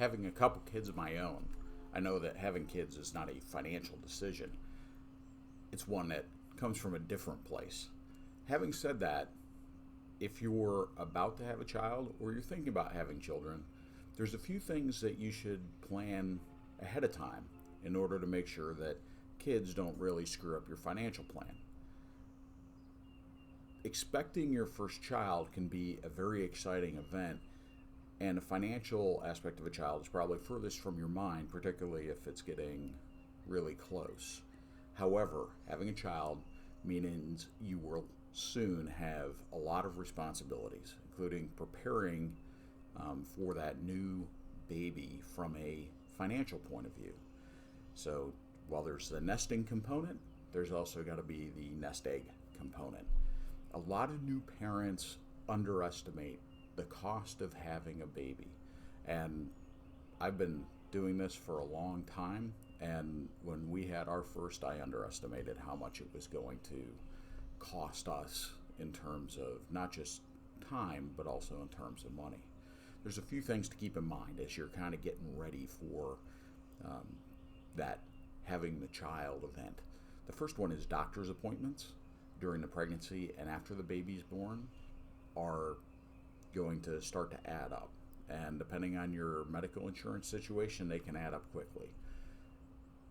having a couple kids of my own, I know that having kids is not a financial decision. It's one that comes from a different place. Having said that, if you're about to have a child or you're thinking about having children, there's a few things that you should plan ahead of time in order to make sure that kids don't really screw up your financial plan. Expecting your first child can be a very exciting event, and the financial aspect of a child is probably furthest from your mind, particularly if it's getting really close. However, having a child means you will soon have a lot of responsibilities, including preparing for that new baby from a financial point of view. So while there's the nesting component, there's also got to be the nest egg component. A lot of new parents underestimate the cost of having a baby. And I've been doing this for a long time. And when we had our first, I underestimated how much it was going to cost us in terms of not just time, but also in terms of money. There's a few things to keep in mind as you're kind of getting ready for that having the child event. The first one is doctor's appointments during the pregnancy and after the baby's born are going to start to add up. And depending on your medical insurance situation, they can add up quickly.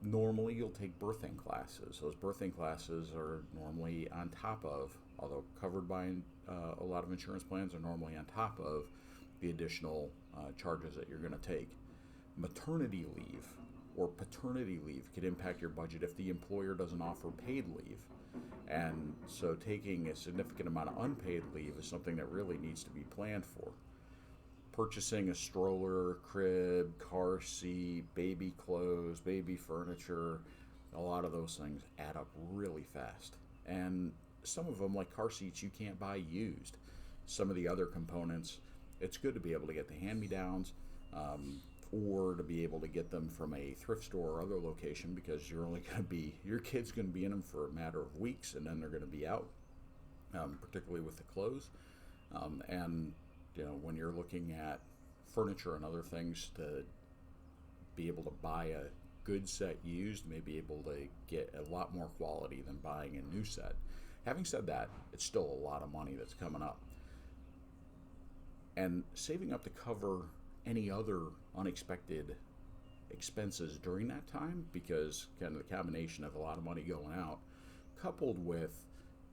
Normally, you'll take birthing classes. Those birthing classes are normally on top of, although covered by a lot of insurance plans, are normally on top of the additional charges that you're going to take. Maternity leave or paternity leave could impact your budget if the employer doesn't offer paid leave. And so taking a significant amount of unpaid leave is something that really needs to be planned for. Purchasing a stroller, crib, car seat, baby clothes, baby furniture, a lot of those things add up really fast. And some of them, like car seats, you can't buy used. Some of the other components, it's good to be able to get the hand-me-downs or to be able to get them from a thrift store or other location, because your kid's going to be in them for a matter of weeks and then they're going to be out, particularly with the clothes. And when you're looking at furniture and other things, to be able to buy a good set used may be able to get a lot more quality than buying a new set. Having said that, it's still a lot of money that's coming up. And saving up to cover any other unexpected expenses during that time, because kind of the combination of a lot of money going out coupled with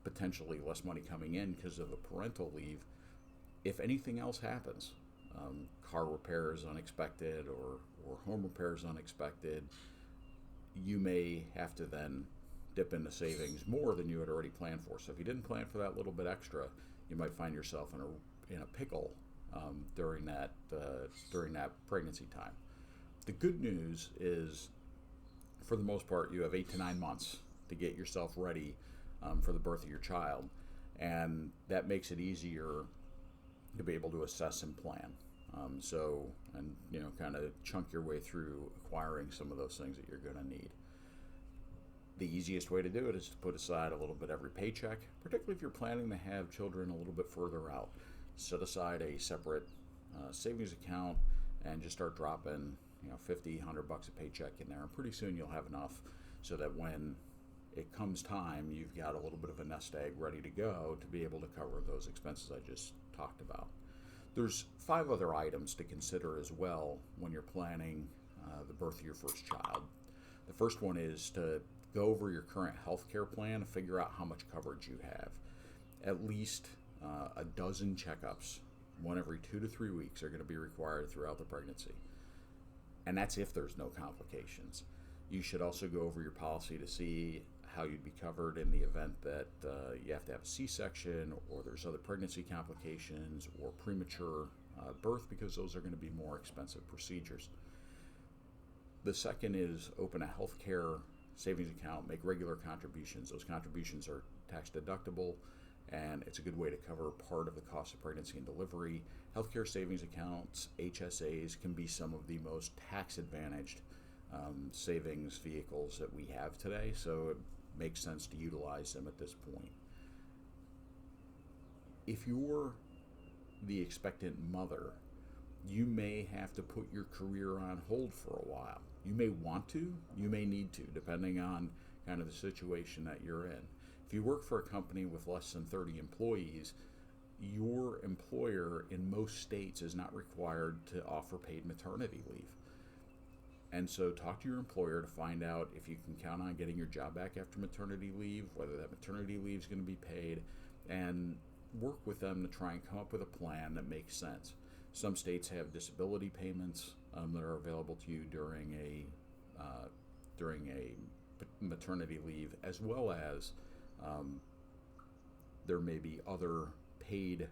potentially less money coming in because of a parental leave, if anything else happens, car repairs unexpected or home repairs unexpected, you may have to then dip into savings more than you had already planned for. So if you didn't plan for that little bit extra, you might find yourself in a pickle during that pregnancy time. The good news is, for the most part, you have 8 to 9 months to get yourself ready for the birth of your child, and that makes it easier to be able to assess and plan. Kind of chunk your way through acquiring some of those things that you're going to need. The easiest way to do it is to put aside a little bit every paycheck, particularly if you're planning to have children a little bit further out. Set aside a separate savings account and just start dropping $50, $100 a paycheck in there, and pretty soon you'll have enough so that when it comes time, you've got a little bit of a nest egg ready to go to be able to cover those expenses I just talked about. There's 5 other items to consider as well when you're planning the birth of your first child. The first one is to go over your current health care plan and figure out how much coverage you have. At least a dozen checkups, one every 2 to 3 weeks, are going to be required throughout the pregnancy. And that's if there's no complications. You should also go over your policy to see how you'd be covered in the event that you have to have a C-section, or there's other pregnancy complications, or premature birth, because those are going to be more expensive procedures. The second is open a healthcare savings account, make regular contributions. Those contributions are tax deductible, and it's a good way to cover part of the cost of pregnancy and delivery. Healthcare savings accounts, HSAs, can be some of the most tax advantaged savings vehicles that we have today, so it makes sense to utilize them at this point. If you're the expectant mother, You may have to put your career on hold for a while. You may want to, you may need to, depending on kind of the situation that you're in. If you work for a company with less than 30 employees, your employer in most states is not required to offer paid maternity leave. And so talk to your employer to find out if you can count on getting your job back after maternity leave, whether that maternity leave is going to be paid, and work with them to try and come up with a plan that makes sense. Some states have disability payments that are available to you during a maternity leave, as well as there may be other paid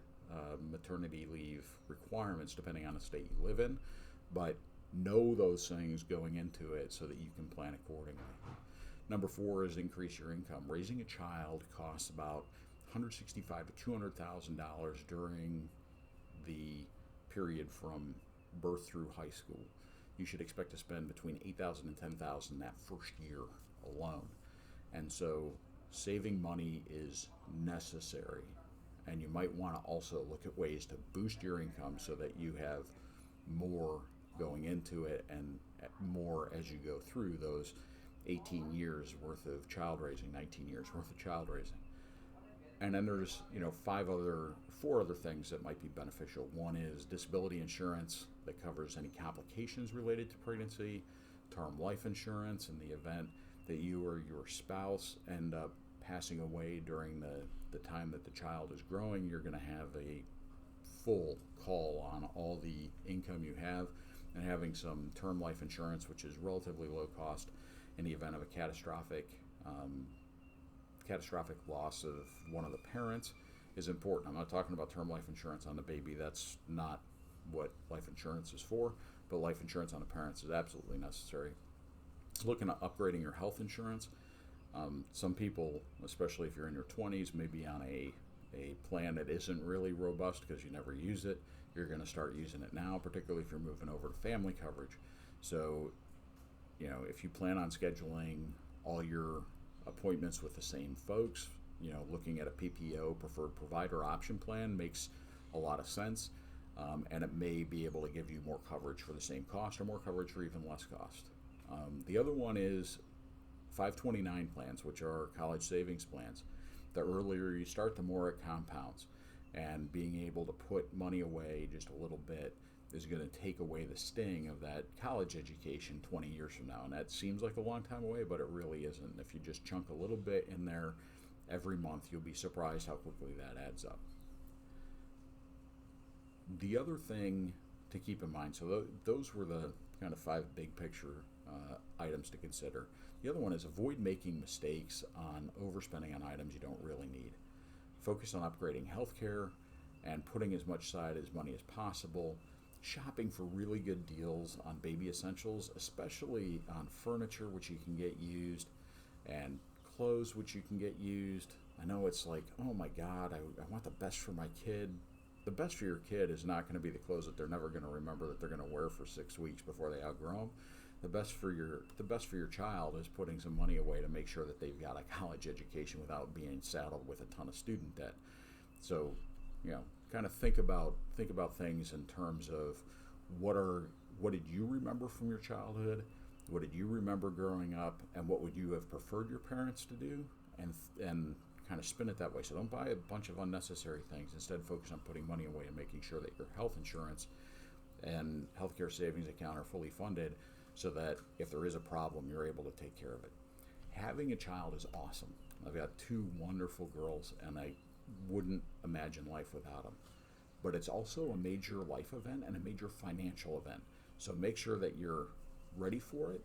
maternity leave requirements depending on the state you live in, but know those things going into it so that you can plan accordingly. Number 4 is increase your income. Raising a child costs about $165,000 to $200,000 during the period from birth through high school. You should expect to spend between $8,000 and $10,000 that first year alone. And so saving money is necessary. And you might want to also look at ways to boost your income so that you have more going into it and more as you go through those 18 years worth of child raising, 19 years worth of child raising. And then there's, 4 other things that might be beneficial. One is disability insurance that covers any complications related to pregnancy, term life insurance in the event that you or your spouse end up passing away during the time that the child is growing. You're going to have a full call on all the income you have, and having some term life insurance, which is relatively low cost in the event of a catastrophic loss of one of the parents, is important. I'm not talking about term life insurance on the baby. That's not what life insurance is for, but life insurance on the parents is absolutely necessary. Looking at upgrading your health insurance. Some people, especially if you're in your 20s, may be on a plan that isn't really robust because you never use it. You're going to start using it now, particularly if you're moving over to family coverage. So, if you plan on scheduling all your appointments with the same folks, looking at a PPO, preferred provider option plan, makes a lot of sense. And it may be able to give you more coverage for the same cost, or more coverage for even less cost. The other one is 529 plans, which are college savings plans. The earlier you start, the more it compounds. And being able to put money away just a little bit is going to take away the sting of that college education 20 years from now. And that seems like a long time away, but it really isn't. If you just chunk a little bit in there every month, you'll be surprised how quickly that adds up. The other thing to keep in mind, so those were the kind of 5 big picture items to consider. The other one is avoid making mistakes on overspending on items you don't really need. Focus on upgrading healthcare and putting as much aside as money as possible. Shopping for really good deals on baby essentials, especially on furniture, which you can get used, and clothes, which you can get used. I know it's like, oh my God, I want the best for my kid. The best for your kid is not going to be the clothes that they're never going to remember that they're going to wear for 6 weeks before they outgrow them. The best for your child is putting some money away to make sure that they've got a college education without being saddled with a ton of student debt. So, kind of think about things in terms of what did you remember from your childhood, what did you remember growing up, and what would you have preferred your parents to do, and kind of spin it that way. So don't buy a bunch of unnecessary things. Instead, focus on putting money away and making sure that your health insurance and healthcare savings account are fully funded, so that if there is a problem, you're able to take care of it. Having a child is awesome. I've got 2 wonderful girls, and I wouldn't imagine life without them. But it's also a major life event and a major financial event. So make sure that you're ready for it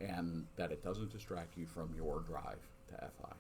and that it doesn't distract you from your drive to FI.